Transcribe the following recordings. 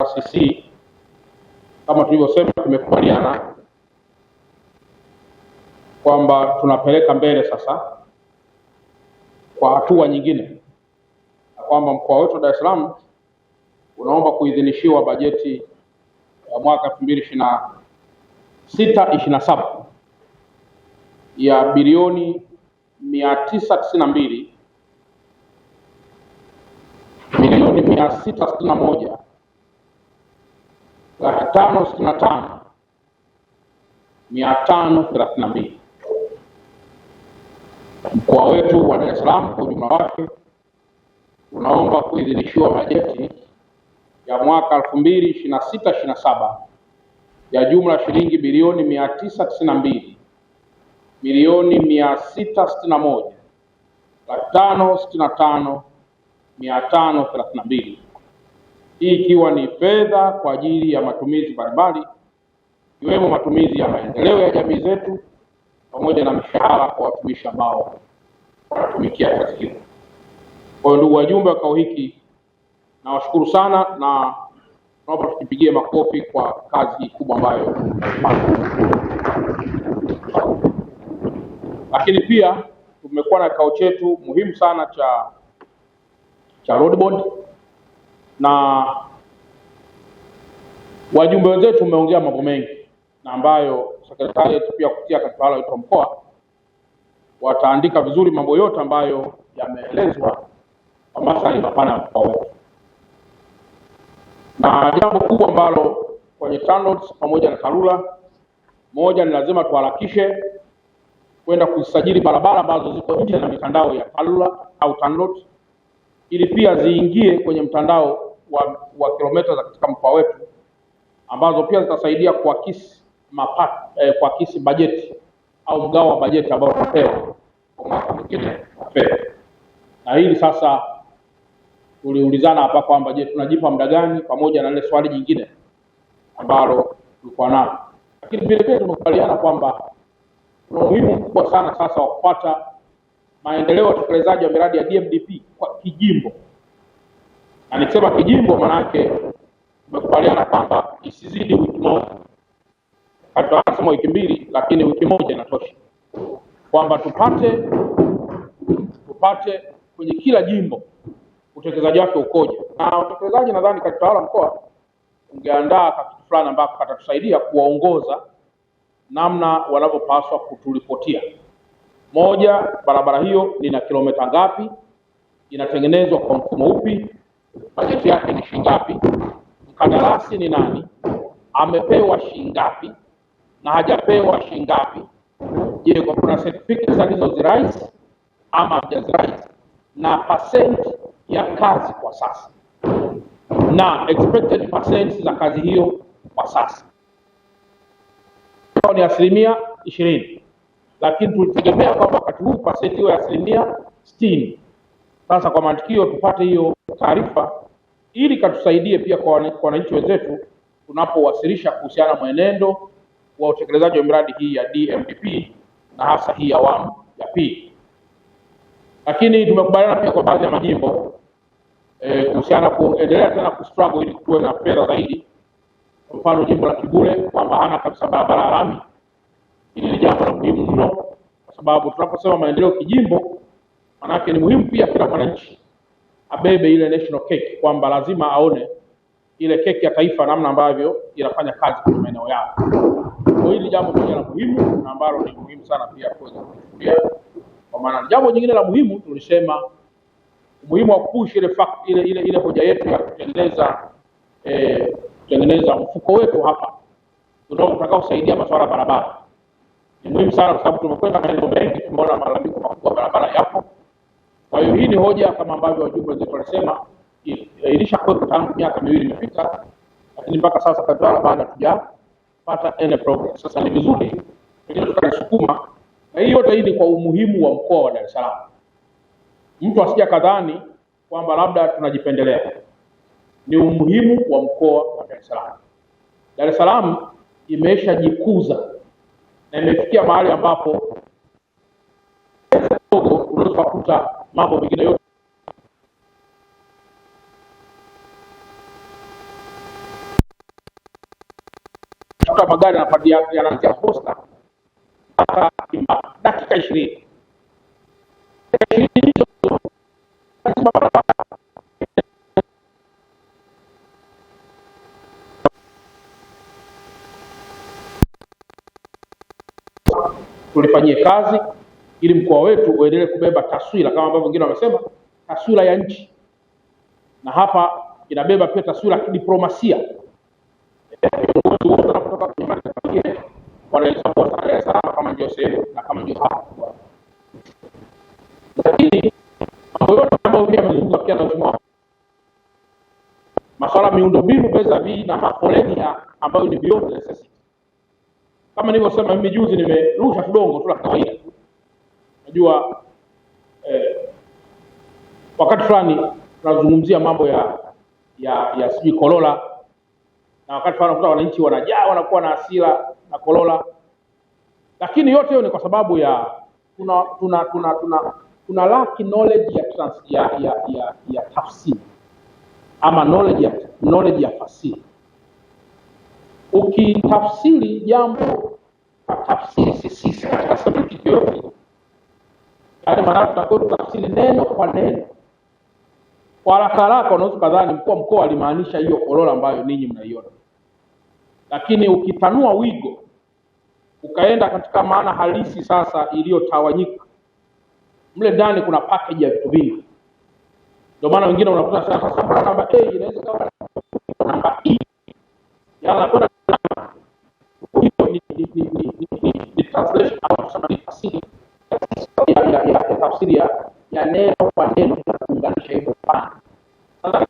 RCC kama tulivyosema, tumekubaliana kwamba tunapeleka mbele sasa kwa hatua nyingine, na kwamba mkoa wetu wa Dar es Salaam unaomba kuidhinishiwa bajeti ya mwaka 2026/27 ya bilioni 992 milioni 661 565,532. Mkoa wetu wa Dar es Salaam kwa ujumla wake unaomba kuidhinishiwa bajeti ya mwaka 2026/27 ya jumla shilingi bilioni 992 milioni 661,565,532. Hii ikiwa ni fedha kwa ajili ya matumizi mbalimbali ikiwemo matumizi ya maendeleo ya jamii zetu pamoja na mishahara kwa watumishi ambao wanatumikia kazi hiyo. Kwa hiyo ndugu wajumbe wa kikao hiki, nawashukuru sana na naomba tukipigie makofi kwa kazi kubwa ambayo. Lakini pia tumekuwa na kikao chetu muhimu sana cha road bond, na wajumbe wenzetu tumeongea mambo mengi na ambayo sekretarieti pia kupitia katibu tawala wetu wa mkoa wataandika vizuri mambo yote ambayo yameelezwa kwa maslahi mapana ya mkoa wetu. Na jambo kubwa ambalo kwenye TANROADS pamoja na TARURA, moja ni lazima tuharakishe kwenda kusajili barabara ambazo ziko nje na mitandao ya TARURA au TANROADS ili pia ziingie kwenye mtandao wa kilomita za katika mkoa wetu, ambazo pia zitasaidia kuakisi mapato kuakisi bajeti au mgao wa bajeti ambao tunapewa kwa mwaka mwingine wa fedha. Na hili sasa tuliulizana hapa kwamba je, tunajipa muda gani, pamoja na ile swali jingine ambalo tulikuwa nalo. Lakini vile vile tumekubaliana kwamba kuna umuhimu mkubwa sana sasa wa kupata maendeleo ya utekelezaji wa miradi ya DMDP kwa kijimbo. Na nikisema kijimbo maana yake tumekubaliana kwamba isizidi wiki moja. Hata kama wiki mbili, lakini wiki moja inatosha. Kwamba tupate kwenye kila jimbo utekelezaji wake ukoje. Na utekelezaji nadhani katika tawala mkoa ungeandaa kitu fulani ambapo katatusaidia kuwaongoza namna wanavyopaswa kuturipotia. Moja, barabara hiyo ina kilomita ngapi, inatengenezwa kwa mfumo upi, bajeti yake ni shilingi ngapi, mkandarasi ni nani, amepewa shilingi ngapi na hajapewa shilingi ngapi. Je, kwa kuna certificates alizozirais ama hajazirais, na percent ya kazi kwa sasa na expected percent za kazi hiyo kwa sasa. Kwa ni 20%, lakini tulitegemea kwamba wakati huu percent hiyo ya 60%. Sasa kwa mantikio tupate hiyo taarifa ili katusaidie pia kwa wananchi wenzetu tunapowasilisha kuhusiana na mwenendo wa utekelezaji wa miradi hii ya DMDP na hasa hii awamu ya pili. Lakini tumekubaliana pia kwa baadhi ya majimbo kuhusiana kuendelea tena kustruggle ili kuwe na fedha zaidi. Kwa mfano jimbo la Kibule kwamba hana kabisa barabara ya lami. Hili ni jambo la muhimu mno, kwa sababu tunaposema maendeleo kijimbo, manake ni muhimu pia kila mwananchi abebe ile national cake, kwamba lazima aone ile keki ya taifa namna ambavyo inafanya kazi kwenye maeneo yao. Kwa hili jambo moja la muhimu na ambalo ni muhimu sana pia kuweza kufikiria. Kwa maana jambo jingine la muhimu tulisema umuhimu wa push ile hoja yetu ya kutengeneza mfuko wetu hapa utakao kusaidia masuala ya barabara. Ni muhimu sana kwa sababu tumekwenda maeneo mengi, tumeona malalamiko makubwa barabara yapo. Kwa hiyo hii ni hoja kama ambavyo wajumbe wetu walisema ilishakuwa tangu miaka 2 imepita, lakini mpaka sasa kadhaa bado hatujapata any progress. Sasa ni vizuri ili tukasukuma, na hiyo yote hii ni kwa umuhimu wa mkoa wa Dar es Salaam. Mtu asija kadhani kwamba labda tunajipendelea. Ni umuhimu wa mkoa wa Dar es Salaam. Dar es Salaam imeshajikuza na imefikia mahali ambapo unaweza kukuta mambo mengine yote unakuta magari yanaanzia Posta dakika 20. Tulifanyie kazi ili mkoa wetu uendelee kubeba taswira kama ambavyo wengine wamesema, taswira ya nchi, na hapa inabeba pia taswira ya kidiplomasia. Kama ndio sehemu na kama ndio hapa, lakini masuala miundombinu pesa vii na mafoleni ambayo ni beyond necessity. Kama nilivyosema mimi juzi, nimerusha kidongo tu la kawaida. Najua wakati fulani tunazungumzia mambo ya sijui Kolola, na wakati fulani kuta wananchi wanajaa wanakuwa na hasira na Kolola, lakini yote hiyo ni kwa sababu ya tuna lack knowledge ya tafsiri ama knowledge ya fasiri. Ukitafsiri jambo tafsiri sisi katika subject yote, yaani maana tafsiri neno kwa neno, kwa haraka unaweza kadhani mkuu wa mkoa alimaanisha hiyo Kolola ambayo ninyi mnaiona, lakini ukitanua wigo ukaenda katika maana halisi sasa iliyotawanyika, mle ndani kuna package ya vitu vingi. Ndio maana wengine unakuta sasa namba A inaweza kuwa namba E, yana ni translation au kusema ni tafsiri ya tafsiri ya neno kwa neno na kuunganisha hivyo pana. Sasa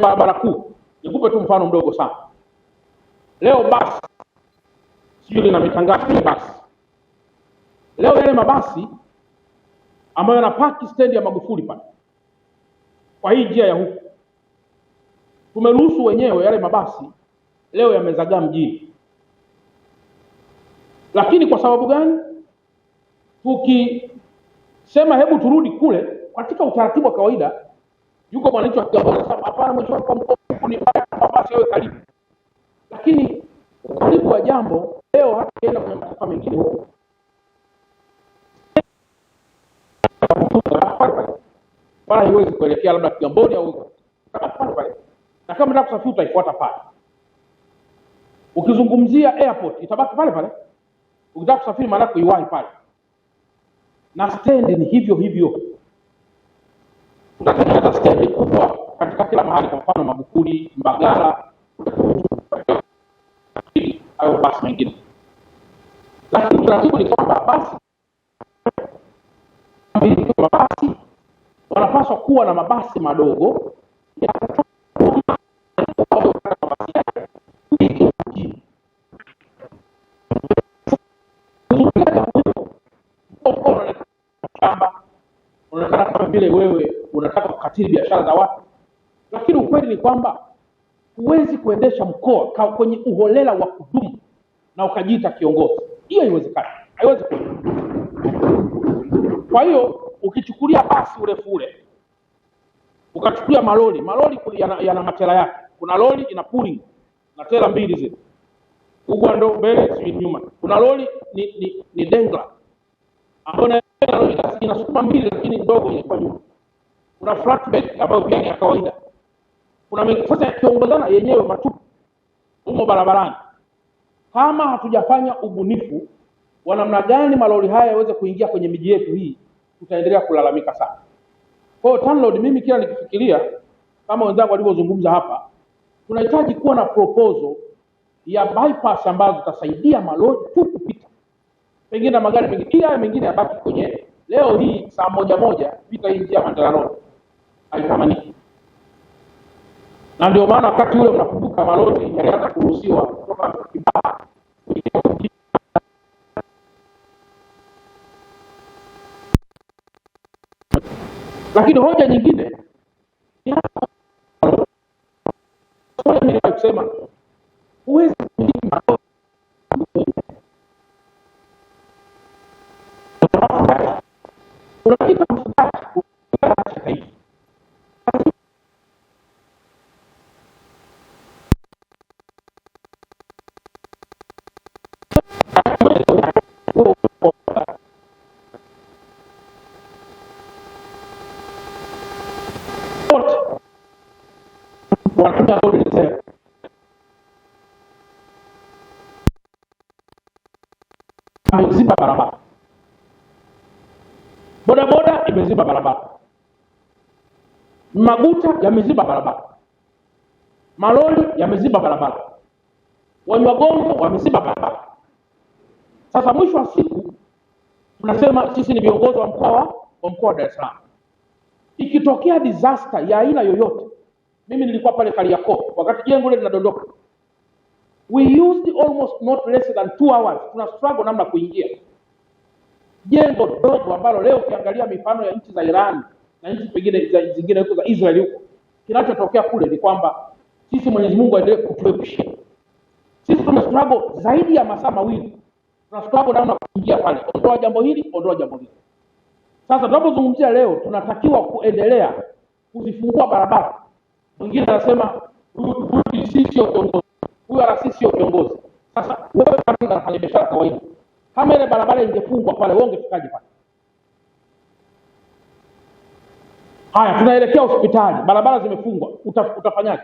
barabara kuu, nikupe tu mfano mdogo sana. Leo basi sio na mitangazo ya basi. Leo yale mabasi ambayo yanapaki stendi ya Magufuli pale, kwa hii njia ya huku, tumeruhusu wenyewe yale mabasi leo yamezagaa mjini. Lakini kwa sababu gani? Tukisema hebu turudi kule katika utaratibu wa kawaida, yuko mwananchi wa Kigamboni sasa, hapana mwisho kwa mkoa ni mabasi yawe karibu. Lakini karibu wa jambo leo hata kwenda kwenye mataifa mengine huko, wala haiwezi kuelekea labda Kigamboni au pale, na kama unataka kusafiri utaifuata pale. Ukizungumzia airport itabaki pale pale, ukitaka kusafiri maana kuiwahi pale, na stendi ni hivyo hivyo. Tunatengeneza stendi kubwa katika kila mahali, kwa mfano Magufuli, Mbagala au basi mengine. Lakini taratibu ni kwamba basi wanapaswa kuwa na mabasi madogo ya unaonekana kama vile wewe unataka kukatili biashara za watu, lakini ukweli ni kwamba huwezi kuendesha mkoa kwenye uholela wa kudumu na ukajiita kiongozi. Hiyo haiwezekani, haiwezi kuwa. Kwa hiyo ukichukulia basi urefu ule, ukachukulia malori yana matela yake. Kuna lori ina pulling na tela mbili zile, kubwa ndo mbele si nyuma. Kuna lori ni dengla ambayo inasukuma mbili lakini ndogo inakuwa nyuma. Kuna flatbed ambayo pia ni ya kawaida. Kuna sasa kiongozana yenyewe matupu humo barabarani. Kama hatujafanya ubunifu wa namna gani malori haya yaweze kuingia kwenye miji yetu hii, tutaendelea kulalamika sana. Kwa hiyo TANROADS, mimi kila nikifikiria kama wenzangu walivyozungumza hapa, tunahitaji kuwa na proposal ya bypass ambazo zitasaidia malori tu kupita pengine na magari mengine, ili haya mengine yabaki kwenye leo hii saa moja vita hii njia Mandela Road haitamaniki. Na ndio maana wakati ule mnakumbuka malori yalianza kuruhusiwa kutoka Kibaha. Lakini hoja nyingine ni kusema huwezi unapita ameziba barabara, bodaboda imeziba barabara, maguta yameziba barabara, malori yameziba barabara, wanywagongo wameziba barabara. Sasa mwisho wa siku tunasema sisi ni viongozi wa mkoa wa Dar es Salaam, ikitokea disaster ya aina yoyote, mimi nilikuwa pale Kariakoo wakati jengo lile linadondoka, we used almost not less than 2 hours tuna struggle namna kuingia jengo dogo ambalo leo ukiangalia mifano ya nchi za Iran na nchi pengine zingine huko za Israeli huko, kinachotokea kule ni kwamba sisi Mwenyezi Mungu aendelee kutuepusha. Sisi tuna struggle zaidi ya masaa mawili, tuna struggle namna kuingia pale, ondoa jambo hili, ondoa jambo hili. Sasa tunapozungumzia leo, tunatakiwa kuendelea kuzifungua barabara. Mwingine anasema huyu sio kiongozi, huyu sio kiongozi. Sasa wewe kama unafanya biashara kawaida, kama ile barabara ingefungwa pale, wewe ungefikaje pale? Haya, tunaelekea hospitali, barabara zimefungwa, utafanyaje?